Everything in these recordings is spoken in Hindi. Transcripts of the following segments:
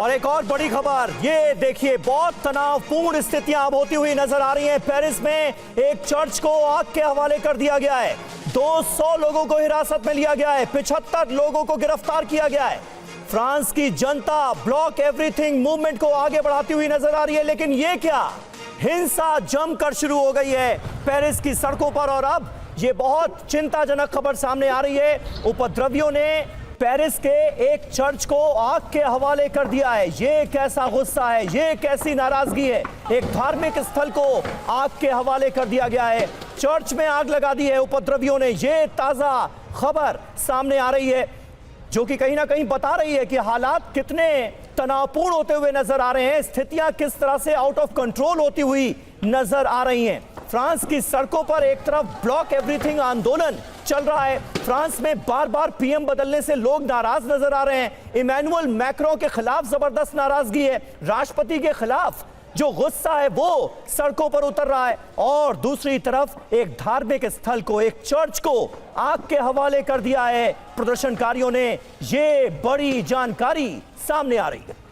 और एक और बड़ी खबर, ये देखिए बहुत तनावपूर्ण स्थितियां अब होती हुई नजर आ रही हैं। पेरिस में एक चर्च को आग के हवाले कर दिया गया है। 200 लोगों को हिरासत में लिया गया है, 75 लोगों को गिरफ्तार किया गया है। फ्रांस की जनता ब्लॉक एवरीथिंग मूवमेंट को आगे बढ़ाती हुई नजर आ रही है, लेकिन ये क्या, हिंसा जमकर शुरू हो गई है पेरिस की सड़कों पर। और अब ये बहुत चिंताजनक खबर सामने आ रही है, उपद्रवियों ने पेरिस के एक चर्च को आग के हवाले कर दिया है। ये कैसा गुस्सा है, ये कैसी नाराजगी है, एक धार्मिक स्थल को आग के हवाले कर दिया गया है, चर्च में आग लगा दी है उपद्रवियों ने। ये ताजा खबर सामने आ रही है जो कि कहीं ना कहीं बता रही है कि हालात कितने तनावपूर्ण होते हुए नजर आ रहे हैं, स्थितियां किस तरह से आउट ऑफ कंट्रोल होती हुई नजर आ रही हैं। फ्रांस की सड़कों पर एक तरफ ब्लॉक एवरीथिंग आंदोलन चल रहा है, फ्रांस में बार बार पीएम बदलने से लोग नाराज नजर आ रहे हैं। इमैनुअल मैक्रों के खिलाफ जबरदस्त नाराजगी है, राष्ट्रपति के खिलाफ जो गुस्सा है वो सड़कों पर उतर रहा है। और दूसरी तरफ एक धार्मिक स्थल को, एक चर्च को आग के हवाले कर दिया है प्रदर्शनकारियों ने। ये बड़ी जानकारी सामने आ रही है।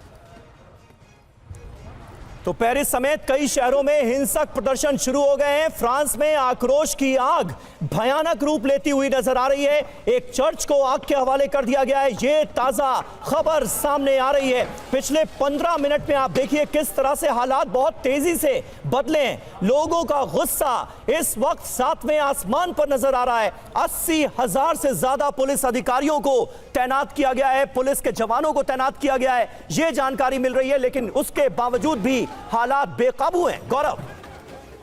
तो पेरिस समेत कई शहरों में हिंसक प्रदर्शन शुरू हो गए हैं। फ्रांस में आक्रोश की आग भयानक रूप लेती हुई नजर आ रही है। एक चर्च को आग के हवाले कर दिया गया है, ये ताजा खबर सामने आ रही है। पिछले 15 मिनट में आप देखिए किस तरह से हालात बहुत तेजी से बदले हैं। लोगों का गुस्सा इस वक्त 7वें आसमान पर नजर आ रहा है। 80,000 से ज्यादा पुलिस अधिकारियों को तैनात किया गया है, पुलिस के जवानों को तैनात किया गया है, ये जानकारी मिल रही है। लेकिन उसके बावजूद भी हालात बेकाबू हैं। गौरव,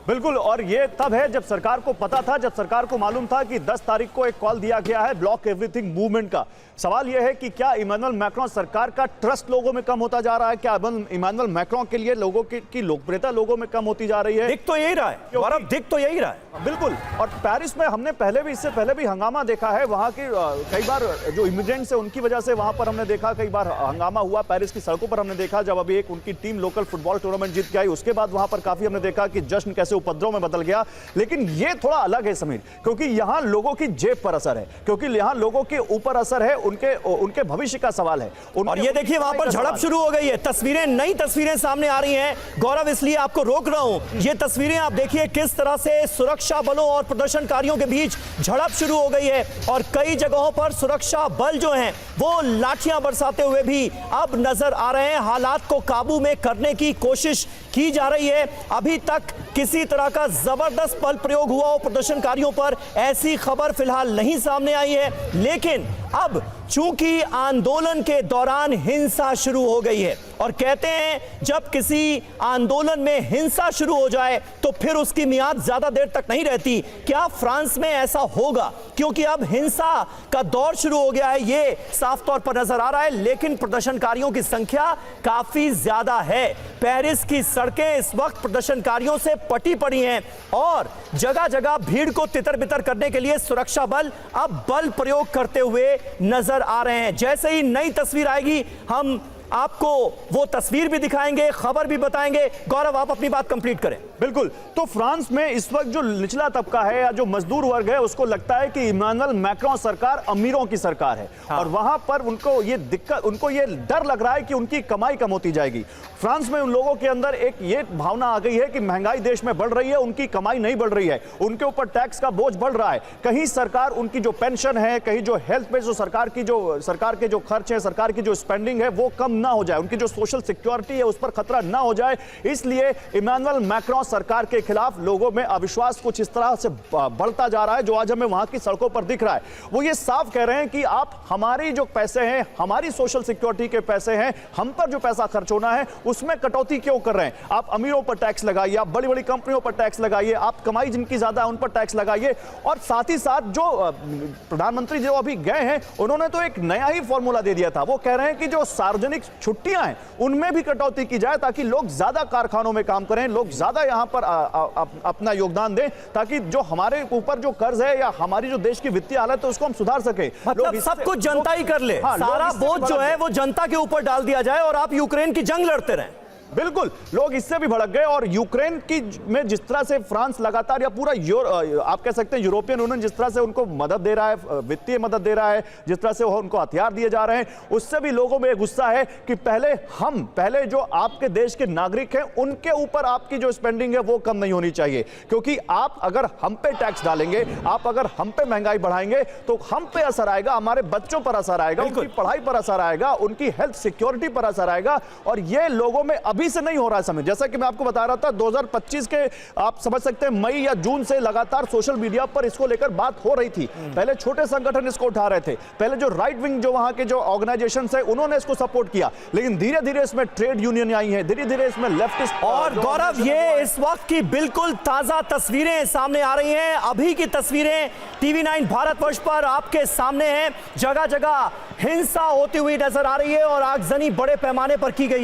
बिल्कुल, और ये तब है जब सरकार को पता था, जब सरकार को मालूम था कि 10 तारीख को एक कॉल दिया गया है ब्लॉक एवरीथिंग मूवमेंट का। सवाल यह है कि क्या इमैनुअल मैक्रों सरकार का ट्रस्ट लोगों में कम होता जा रहा है? क्या इमैनुअल मैक्रों के लिए लोगों की लोकप्रियता लोगों में कम होती जा रही है? दिख तो यही रहा है गौरव, दिख तो यही रहा है। बिल्कुल, और पेरिस में हमने इससे पहले भी हंगामा देखा है। वहां की कई बार जो इमिग्रेंट्स है उनकी वजह से वहां पर हमने देखा, कई बार हंगामा हुआ पेरिस की सड़कों पर। हमने देखा जब अभी एक उनकी टीम लोकल फुटबॉल टूर्नामेंट जीत के आई, उसके बाद वहां पर काफी हमने देखा कि जश्न कैसे उपद्रव में बदल गया। लेकिन ये थोड़ा अलग है समीर, क्योंकि यहां लोगों की जेब पर असर है, क्योंकि यहां लोगों के ऊपर असर है, उनके भविष्य का सवाल है। और ये देखिए वहां पर झड़प शुरू हो गई है, तस्वीरें, नई तस्वीरें सामने आ रही हैं। गौरव, इसलिए आपको रोक रहा हूं, ये तस्वीरें आप देखिए किस तरह से सुरक्षा बलों और प्रदर्शनकारियों के बीच झड़प शुरू हो गई है। और कई जगहों पर सुरक्षा बल जो हैं वो लाठियां बरसाते हुए भी अब नजर आ रहे हैं। हालात को काबू में करने की कोशिश की जा रही है। अभी तक किसी तरह का जबरदस्त बल प्रयोग हुआ हो प्रदर्शनकारियों पर, ऐसी खबर फिलहाल नहीं सामने आई है। लेकिन अब चूंकि आंदोलन के दौरान हिंसा शुरू हो गई है, और कहते हैं जब किसी आंदोलन में हिंसा शुरू हो जाए तो फिर उसकी मियाद ज्यादा देर तक नहीं रहती। क्या फ्रांस में ऐसा होगा? क्योंकि अब हिंसा का दौर शुरू हो गया है, ये साफ तौर पर नजर आ रहा है। लेकिन प्रदर्शनकारियों की संख्या काफी ज्यादा है। पेरिस की सड़कें इस वक्त प्रदर्शनकारियों से पटी पड़ी हैं और जगह जगह भीड़ को तितर बितर करने के लिए सुरक्षा बल अब बल प्रयोग करते हुए नजर आ रहे हैं। जैसे ही नई तस्वीर आएगी हम आपको वो तस्वीर भी दिखाएंगे, खबर भी बताएंगे। गौरव, आप अपनी बात कंप्लीट करें। बिल्कुल, तो फ्रांस में इस वक्त जो निचला तबका है या जो मजदूर वर्ग है उसको लगता है कि इमैनुअल मैक्रों सरकार अमीरों की सरकार है। हाँ। और वहां पर उनको ये डर लग रहा है कि उनकी कमाई कम होती जाएगी। फ्रांस में उन लोगों के अंदर एक ये भावना आ गई है कि महंगाई देश में बढ़ रही है, उनकी कमाई नहीं बढ़ रही है, उनके ऊपर टैक्स का बोझ बढ़ रहा है। कहीं सरकार उनकी जो पेंशन है, कहीं जो हेल्थ पे जो सरकार के जो खर्च है, सरकार की जो स्पेंडिंग है वो कम ना हो जाए, उनकी जो सोशल सिक्योरिटी है उस पर खतरा ना हो जाए। इसलिए इमैनुअल मैक्रों सरकार के खिलाफ लोगों में अविश्वास कुछ इस तरह से बढ़ता जा रहा है, जो आज हमें वहां की सड़कों पर दिख रहा है। वो ये साफ कह रहे हैं कि आप हमारी जो पैसे हैं, हमारी सोशल सिक्योरिटी के पैसे हैं, हम पर जो पैसा खर्च होना है उसमें कटौती क्यों कर रहे हैं? आप अमीरों पर टैक्स लगाइए, आप बड़ी बड़ी कंपनियों पर टैक्स लगाइए, आप कमाई जिनकी ज्यादा है उन पर टैक्स लगाइए। और साथ ही साथ जो प्रधानमंत्री जो अभी गए हैं उन्होंने तो एक नया ही फॉर्मूला दे दिया था। वो कह रहे हैं कि जो सार्वजनिक छुट्टियां हैं उनमें भी कटौती की जाए, ताकि लोग ज्यादा कारखानों में काम करें, लोग ज्यादा यहां पर अपना योगदान दें, ताकि जो हमारे ऊपर जो कर्ज है या हमारी जो देश की वित्तीय हालत है उसको हम सुधार सके। मतलब सब कुछ जनता ही कर ले, सारा बोझ जो है वो जनता के ऊपर डाल दिया जाए और आप यूक्रेन की जंग लड़ते रहें। बिल्कुल, लोग इससे भी भड़क गए और यूक्रेन की में जिस तरह से फ्रांस लगातार या पूरा आप कह सकते हैं यूरोपियन यूनियन जिस तरह से उनको मदद दे रहा है, वित्तीय मदद दे रहा है, जिस तरह से उनको हथियार दिए जा रहे हैं, उससे भी लोगों में गुस्सा है कि पहले जो आपके देश के नागरिक हैं उनके ऊपर आपकी जो स्पेंडिंग है वो कम नहीं होनी चाहिए, क्योंकि आप अगर हम पे टैक्स डालेंगे, आप अगर हम पे महंगाई बढ़ाएंगे तो हम पे असर आएगा, हमारे बच्चों पर असर आएगा, उनकी पढ़ाई पर असर आएगा, उनकी हेल्थ सिक्योरिटी पर असर आएगा। और ये लोगों में अभी से नहीं हो रहा है समझ, जैसा कि मैं आपको बता रहा था 2025 के आप समझ सकते हैं मई या जून से लगातार सोशल मीडिया पर इसको लेकर बात हो रही थी। पहले छोटे संगठन इसको उठा रहे थे, पहले जो राइट विंग जो वहां के जो ऑर्गेनाइजेशन है उन्होंने इसको सपोर्ट किया, लेकिन धीरे धीरे इसमें ट्रेड यूनियन आई है, धीरे धीरे इसमें लेफ्टिस्ट। और गौरव, ये इस वक्त की बिल्कुल ताजा तस्वीरें सामने आ रही हैं, अभी की तस्वीरें TV9 भारतवर्ष पर आपके सामने हैं। जगह जगह हिंसा होती हुई नजर आ रही है और आगजनी बड़े पैमाने पर की गई है।